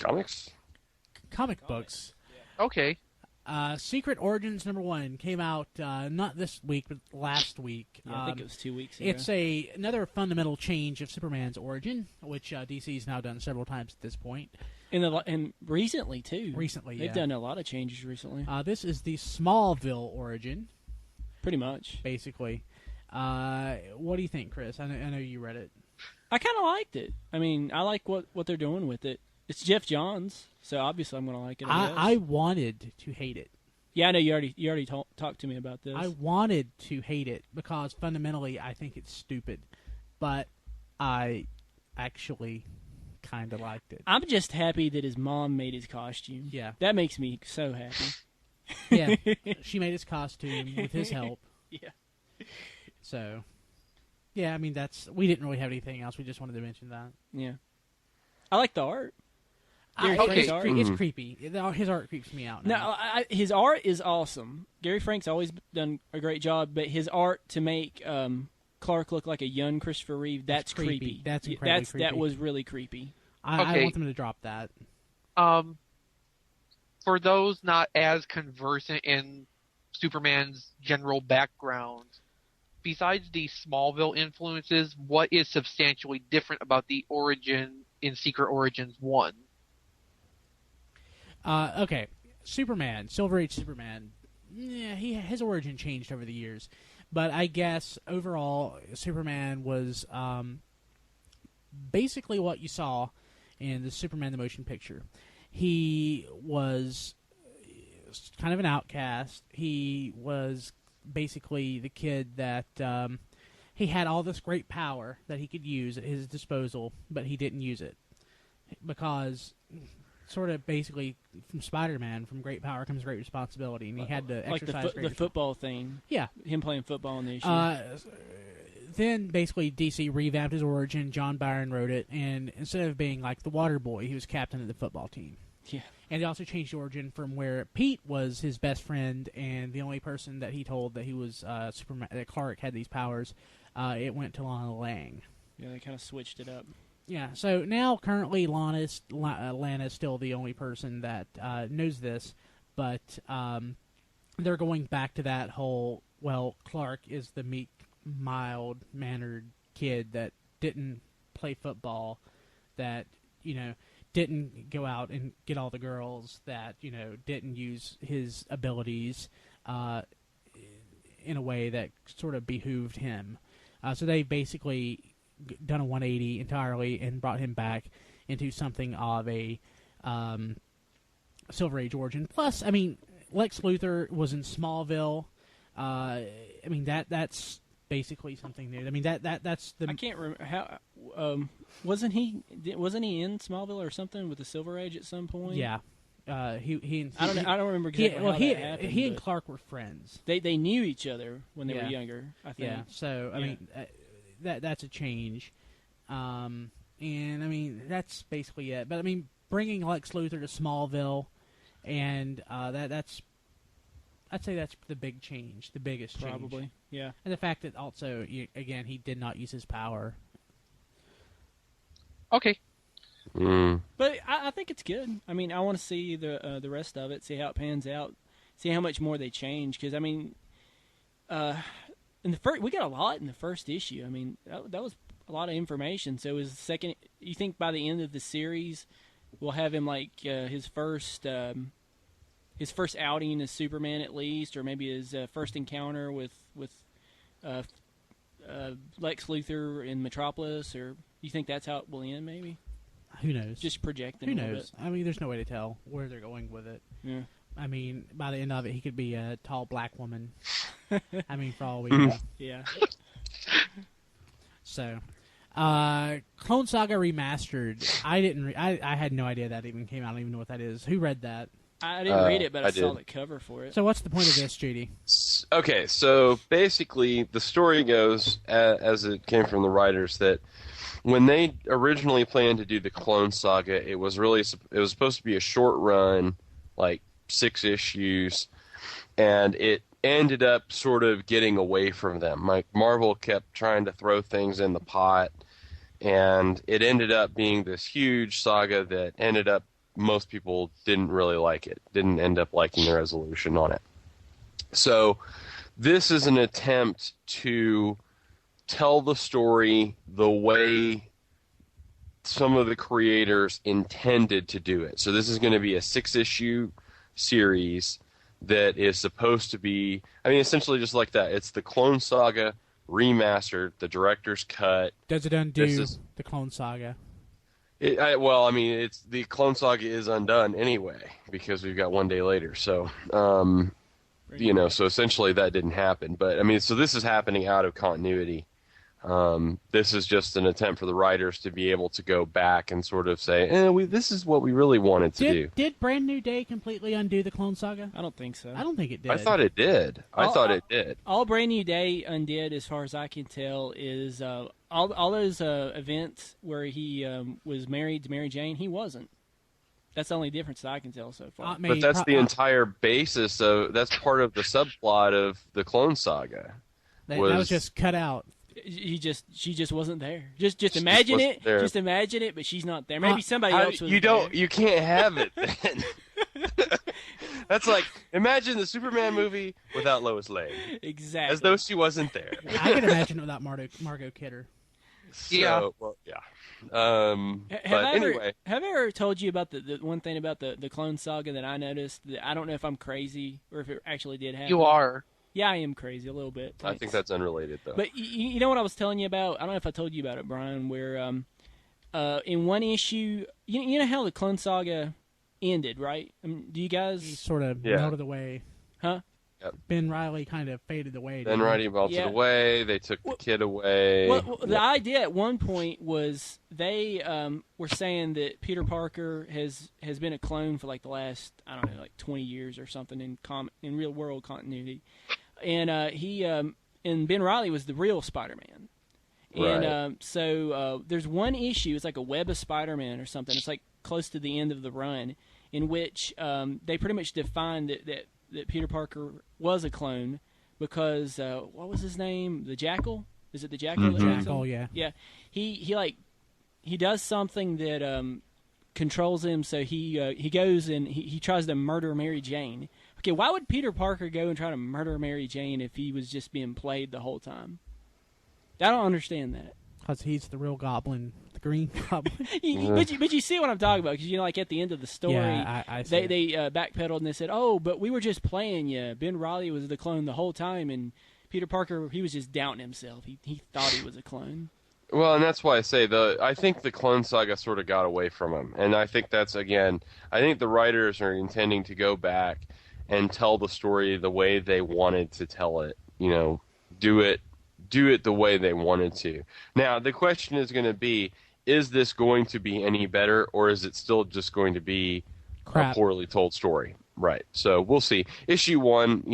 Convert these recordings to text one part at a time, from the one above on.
Comics? Comic books. Okay. Secret Origins #1 came out not this week, but last week. Yeah, I think it was 2 weeks ago. It's another fundamental change of Superman's origin, which DC's now done several times at this point. And recently, too. Recently, They've done a lot of changes recently. This is the Smallville origin. Pretty much. Basically. What do you think, Chris? I know you read it. I kind of liked it. I mean, I like what they're doing with it. It's Jeff Johns, so obviously I'm going to like it. I wanted to hate it. Yeah, I know you already talked to me about this. I wanted to hate it because fundamentally I think it's stupid, but I actually kind of liked it. I'm just happy that his mom made his costume. Yeah. That makes me so happy. Yeah, she made his costume with his help. Yeah. So, yeah, I mean, we didn't really have anything else. We just wanted to mention that. Yeah. I like the art. It's creepy. His art creeps me out now. No, his art is awesome. Gary Frank's always done a great job, but his art to make Clark look like a young Christopher Reeve, that's creepy. That's incredibly creepy. That was really creepy. I want them to drop that. For those not as conversant in Superman's general background, besides the Smallville influences, what is substantially different about the origin in Secret Origins 1? Okay, Superman, Silver Age Superman. Yeah, his origin changed over the years, but I guess overall Superman was basically what you saw in the Superman the Motion Picture. He was kind of an outcast. He was basically the kid that he had all this great power that he could use at his disposal, but he didn't use it because sort of basically from Spider-Man, from great power comes great responsibility, and he had to exercise the football thing. Yeah. Him playing football in the issue. Then basically DC revamped his origin. John Byrne wrote it, and instead of being like the water boy, he was captain of the football team. Yeah. And he also changed the origin from where Pete was his best friend and the only person that he told that he was Superman, that Clark had these powers. It went to Lana Lang. Yeah, they kind of switched it up. Yeah, so now currently Lana's still the only person that knows this, but they're going back to that whole, well, Clark is the meek, mild-mannered kid that didn't play football, that, didn't go out and get all the girls, that, didn't use his abilities in a way that sort of behooved him. So they basically done a 180 entirely and brought him back into something of a Silver Age origin. Plus, I mean, Lex Luthor was in Smallville. I mean, that's basically something new. I mean, that's the. I can't remember how. Wasn't he in Smallville or something with the Silver Age at some point? Yeah. He I don't remember exactly how that happened. He and Clark were friends. They knew each other when they were younger, I think. Yeah. So I mean, that's a change, and I mean that's basically it. But I mean, bringing Lex Luthor to Smallville, and that's. I'd say that's the big change, the biggest change. Probably, yeah. And the fact that also, again, he did not use his power. Okay. But I think it's good. I mean, I want to see the rest of it, see how it pans out, see how much more they change. Because I mean, we got a lot in the first issue. I mean, that was a lot of information. So is the second? You think by the end of the series, we'll have him like his first outing as Superman at least, or maybe his first encounter with Lex Luthor in Metropolis, or you think that's how it will end? Maybe. Who knows? Just projecting. Who knows? I mean, there's no way to tell where they're going with it. Yeah. I mean, by the end of it, he could be a tall black woman. I mean, for all we know. Yeah. So, Clone Saga Remastered. I had no idea that even came out. I don't even know what that is. Who read that? I didn't read it, but I saw did. the cover for it. So what's the point of this, Judy? Okay, so basically the story goes, as it came from the writers, that when they originally planned to do the Clone Saga, it was supposed to be a short run, like 6 issues, and it ended up sort of getting away from them. Like Marvel kept trying to throw things in the pot, and it ended up being this huge saga that ended up most people didn't really like it, didn't end up liking the resolution on it. So this is an attempt to tell the story the way some of the creators intended to do it. So this is going to be a 6-issue series that is supposed to be, I mean, essentially just like that. It's the Clone Saga remastered, the director's cut. Does it undo the Clone Saga? Well, I mean, it's the Clone Saga is undone anyway because we've got One Day Later. So, so essentially that didn't happen. But I mean, so this is happening out of continuity. This is just an attempt for the writers to be able to go back and sort of say, this is what we really wanted to do. Did Brand New Day completely undo the Clone Saga? I don't think so. I don't think it did. I thought it did. It did. All Brand New Day undid, as far as I can tell, is all those events where he was married to Mary Jane, he wasn't. That's the only difference that I can tell so far. But that's the entire basis of, that's part of the subplot of the Clone Saga. That was just cut out. She just wasn't there. Just imagine it. There. Just imagine it, but she's not there. Maybe somebody else was there. You can't have it then. That's like, imagine the Superman movie without Lois Lane. Exactly. As though she wasn't there. I can imagine it without Margot Kidder. So, yeah. Well, yeah. Anyway. Have I ever told you about the one thing about the Clone Saga that I noticed? That I don't know if I'm crazy or if it actually did happen. You are. Yeah, I am crazy a little bit. Thanks. I think that's unrelated, though. But you know what I was telling you about? I don't know if I told you about it, Brian, where in one issue, you know how the Clone Saga ended, right? I mean, do you guys... He sort of melted away. Huh? Yep. Ben Reilly kind of faded away. Ben Reilly melted away. They took the kid away. Well, the idea at one point was they were saying that Peter Parker has been a clone for like the last, I don't know, like 20 years or something in real world continuity. And he and Ben Reilly was the real Spider-Man. And right. So there's one issue, it's like a Web of Spider-Man or something. It's like close to the end of the run, in which they pretty much defined that Peter Parker was a clone because what was his name? The Jackal? Is it the Jackal? Mm-hmm. Jackal, yeah. Yeah. He does something that controls him, so he goes and he tries to murder Mary Jane. Okay, why would Peter Parker go and try to murder Mary Jane if he was just being played the whole time? I don't understand that. Because he's the real Goblin, the Green Goblin. But you see what I'm talking about, because like at the end of the story, I see they backpedaled and they said, "Oh, but we were just playing you. Ben Reilly was the clone the whole time, and Peter Parker, he was just doubting himself. He thought he was a clone." Well, and that's why I say I think the Clone Saga sort of got away from him, and I think that's I think the writers are intending to go back and tell the story the way they wanted to tell it. Do it the way they wanted to. Now, the question is going to be, is this going to be any better, or is it still just going to be a poorly told story? Right. So we'll see. Issue 1,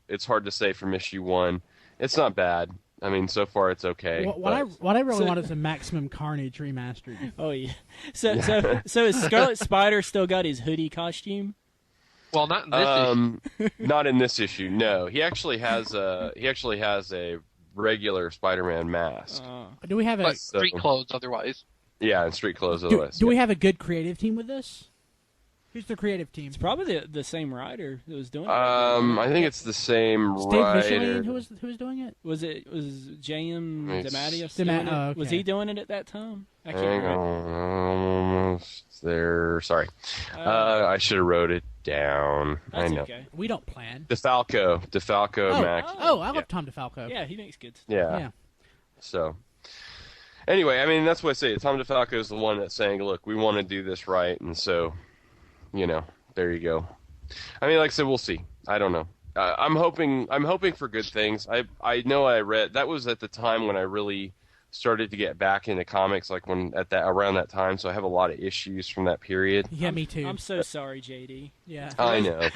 it's hard to say from issue 1. It's not bad. I mean, so far it's okay. What I really want is a Maximum Carnage remastered. Oh yeah. So is Scarlet Spider still got his hoodie costume? Well, not in this issue. Not in this issue. No, he actually has a regular Spider-Man mask. Do we have but street clothes otherwise? Yeah, and street clothes otherwise. Do we have a good creative team with this? Who's the creative team? It's probably the same writer that was doing it. I think it's the same writer. Who was doing it? Was J.M. DeMatteis? Okay. Was he doing it at that time? I can't remember. Almost there. Sorry, I should have wrote it down. That's I know. Okay. We don't plan. DeFalco, Max. I love Tom DeFalco. Yeah, he makes good stuff. Yeah. So, anyway, I mean, that's what I say. Tom DeFalco is the one that's saying, "Look, we want to do this right," and so, there you go. I mean, like I said, we'll see. I don't know. I'm hoping for good things. I know I read that was at the time when I really started to get back into comics, like around that time. So I have a lot of issues from that period. Yeah, me too. I'm so sorry, JD. Yeah, I know.